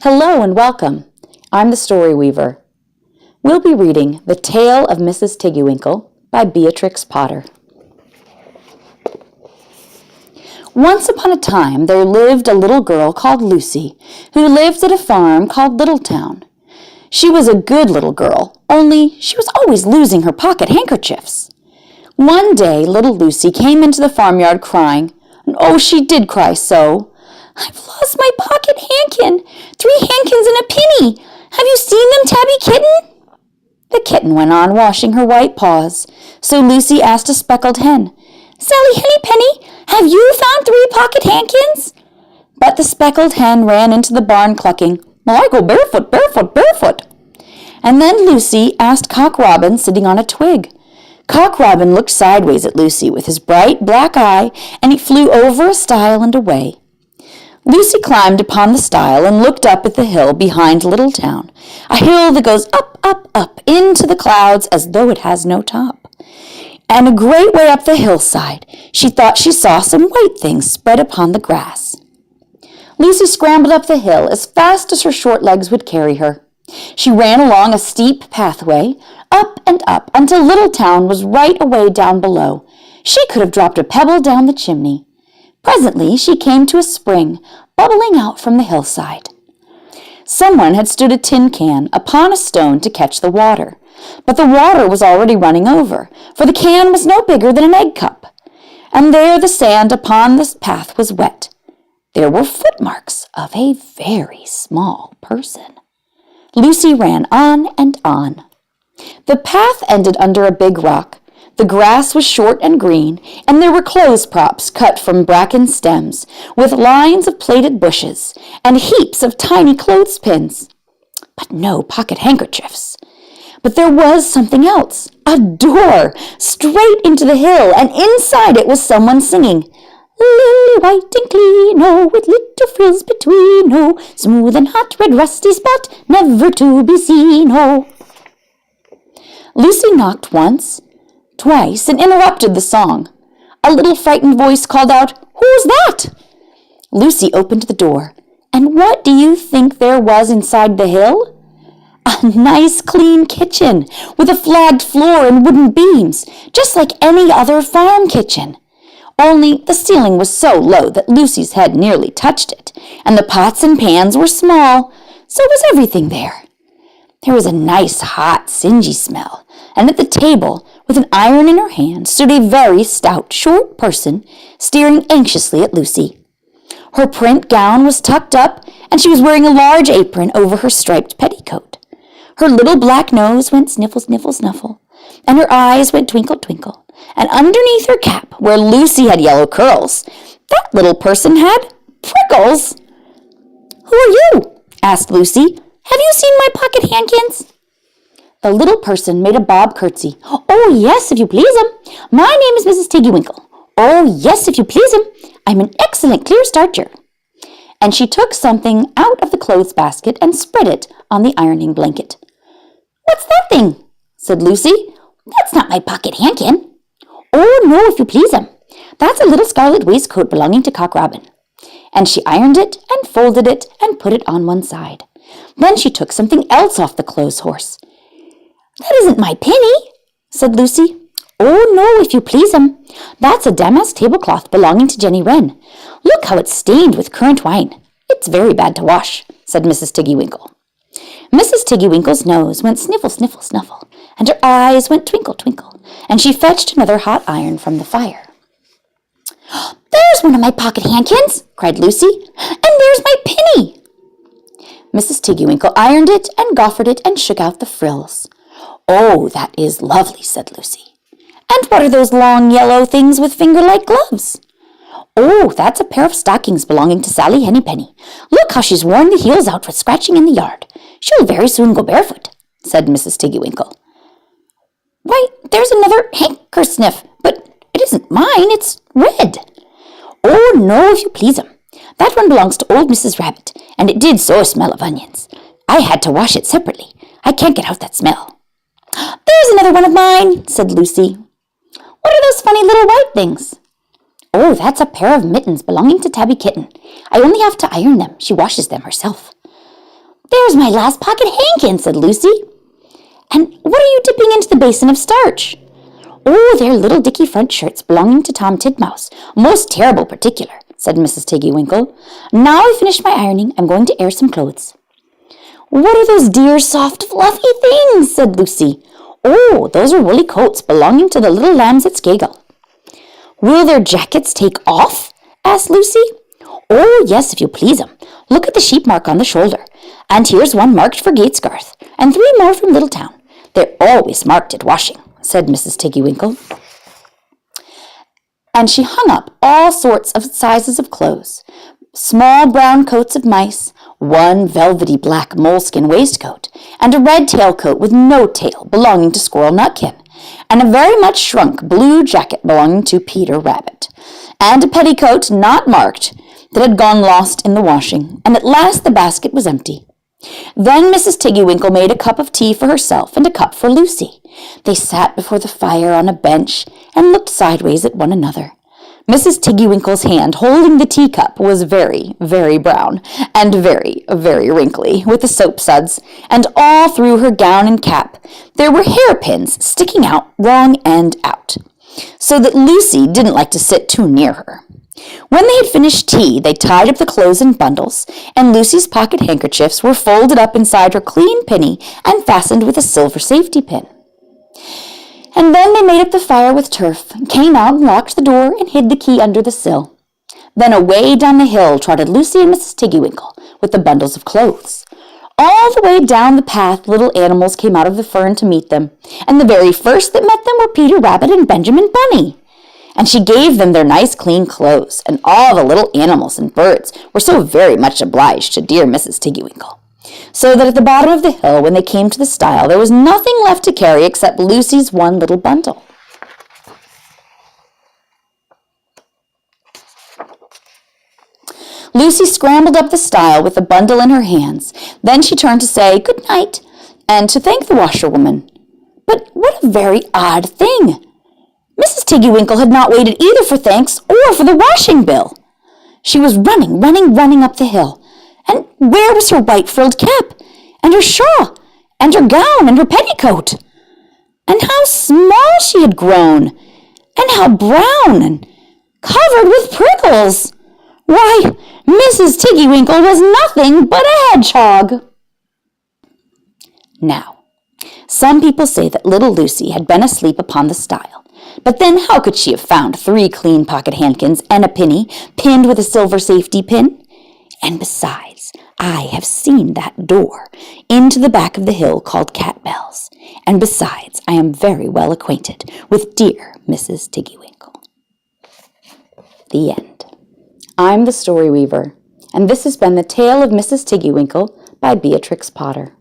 Hello and welcome. I'm the StoryWeaver. We'll be reading The Tale of Mrs. Tiggy-Winkle by Beatrix Potter. Once upon a time there lived a little girl called Lucy who lived at a farm called Littletown. She was a good little girl, only she was always losing her pocket handkerchiefs. One day little Lucy came into the farmyard crying, and oh, she did cry so. "I've lost my pocket handkin, 3 handkins and a penny. Have you seen them, Tabby Kitten?" The kitten went on washing her white paws, so Lucy asked a speckled hen, "Sally Hennypenny, have you found 3 pocket handkins?" But the speckled hen ran into the barn clucking, "Well, I go barefoot, barefoot, barefoot." And then Lucy asked Cock Robin sitting on a twig. Cock Robin looked sideways at Lucy with his bright black eye, and he flew over a stile and away. Lucy climbed upon the stile and looked up at the hill behind Littletown, a hill that goes up, up, up into the clouds as though it has no top. And a great way up the hillside, she thought she saw some white things spread upon the grass. Lucy scrambled up the hill as fast as her short legs would carry her. She ran along a steep pathway, up and up, until Littletown was right away down below. She could have dropped a pebble down the chimney. Presently she came to a spring, bubbling out from the hillside. Someone had stood a tin can upon a stone to catch the water, but the water was already running over, for the can was no bigger than an egg cup. And there the sand upon the path was wet. There were footmarks of a very small person. Lucy ran on and on. The path ended under a big rock. The grass was short and green, and there were clothes props cut from bracken stems, with lines of plaited bushes, and heaps of tiny clothespins. But no pocket handkerchiefs. But there was something else, a door, straight into the hill, and inside it was someone singing, "Lily white and clean, oh, with little frills between, oh, smooth and hot red rusty spot, never to be seen, oh." Lucy knocked once, twice, and interrupted the song. A little frightened voice called out, "Who's that?" Lucy opened the door, and what do you think there was inside the hill? A nice clean kitchen, with a flagged floor and wooden beams, just like any other farm kitchen. Only the ceiling was so low that Lucy's head nearly touched it, and the pots and pans were small, so was everything there. There was a nice, hot, singy smell, and at the table, with an iron in her hand, stood a very stout, short person, staring anxiously at Lucy. Her print gown was tucked up, and she was wearing a large apron over her striped petticoat. Her little black nose went sniffle, sniffle, snuffle, and her eyes went twinkle, twinkle, and underneath her cap, where Lucy had yellow curls, that little person had prickles. "Who are you?" asked Lucy. "Have you seen my pocket handkins?" The little person made a bob curtsy. "Oh, yes, if you please, My name is Mrs. Tiggy-Winkle. Oh, yes, if you please, I'm an excellent clear starcher." And she took something out of the clothes basket and spread it on the ironing blanket. "What's that thing?" said Lucy. "That's not my pocket handkin." "Oh, no, if you please, That's a little scarlet waistcoat belonging to Cock Robin." And she ironed it and folded it and put it on one side. Then she took something else off the clothes horse. "That isn't my penny," said Lucy. "Oh, no, if you please, That's a damask tablecloth belonging to Jenny Wren. Look how it's stained with currant wine. It's very bad to wash," said Mrs. Tiggy-Winkle. Mrs. Tiggy-Winkle's nose went sniffle, sniffle, snuffle, and her eyes went twinkle, twinkle, and she fetched another hot iron from the fire. "There's one of my pocket handkins," cried Lucy, "and there's my penny." Mrs. Tiggy-Winkle ironed it and goffered it and shook out the frills. "Oh, that is lovely," said Lucy. "And what are those long yellow things with finger-like gloves?" "Oh, that's a pair of stockings belonging to Sally Hennypenny. Look how she's worn the heels out with scratching in the yard. She'll very soon go barefoot," said Mrs. Tiggy-Winkle. "Why, there's another handkersniff, but it isn't mine, it's red." "Oh, no, if you please, That one belongs to old Mrs. Rabbit, and it did so smell of onions. I had to wash it separately. I can't get out that smell." "There's another one of mine," said Lucy. "What are those funny little white things?" "Oh, that's a pair of mittens belonging to Tabby Kitten. I only have to iron them. She washes them herself." "There's my last pocket hankin," said Lucy. "And what are you dipping into the basin of starch?" "Oh, they're little dicky front shirts belonging to Tom Titmouse, most terrible particular," said Mrs. Tiggy-Winkle. "Now I've finished my ironing, I'm going to air some clothes." "What are those dear, soft, fluffy things?" said Lucy. "Oh, those are woolly coats belonging to the little lambs at Skagel." "Will their jackets take off?" asked Lucy. "Oh, yes, if you please 'em. Look at the sheep mark on the shoulder. And here's one marked for Gatesgarth, and 3 more from Littletown. They're always marked at washing," said Mrs. Tiggy-Winkle. And she hung up all sorts of sizes of clothes, small brown coats of mice, one velvety black moleskin waistcoat, and a red tailcoat with no tail belonging to Squirrel Nutkin, and a very much shrunk blue jacket belonging to Peter Rabbit, and a petticoat not marked that had gone lost in the washing, and at last the basket was empty. Then Mrs. Tiggy-Winkle made a cup of tea for herself and a cup for Lucy. They sat before the fire on a bench and looked sideways at one another. Mrs. Tiggy-Winkle's hand holding the teacup was very, very brown and very, very wrinkly with the soap suds, and all through her gown and cap there were hairpins sticking out wrong end out, so that Lucy didn't like to sit too near her. When they had finished tea, they tied up the clothes in bundles, and Lucy's pocket handkerchiefs were folded up inside her clean pinny and fastened with a silver safety pin. And then they made up the fire with turf, and came out and locked the door and hid the key under the sill. Then away down the hill trotted Lucy and Mrs. Tiggy-Winkle with the bundles of clothes. All the way down the path little animals came out of the fern to meet them, and the very first that met them were Peter Rabbit and Benjamin Bunny. And she gave them their nice clean clothes, and all the little animals and birds were so very much obliged to dear Mrs. Tiggy-Winkle, so that at the bottom of the hill, when they came to the stile, there was nothing left to carry except Lucy's one little bundle. Lucy scrambled up the stile with the bundle in her hands. Then she turned to say good night and to thank the washerwoman. But what a very odd thing! Mrs. Tiggy-Winkle had not waited either for thanks or for the washing bill. She was running up the hill. And where was her white frilled cap, and her shawl, and her gown, and her petticoat? And how small she had grown, and how brown, and covered with prickles! Why, Mrs. Tiggy-Winkle was nothing but a hedgehog. Now, some people say that little Lucy had been asleep upon the stile. But then how could she have found 3 clean pocket handkins and a penny pinned with a silver safety pin? And besides, I have seen that door into the back of the hill called Cat Bells. And besides, I am very well acquainted with dear Mrs. Tiggy-Winkle. The end. I'm the StoryWeaver, and this has been The Tale of Mrs. Tiggy-Winkle by Beatrix Potter.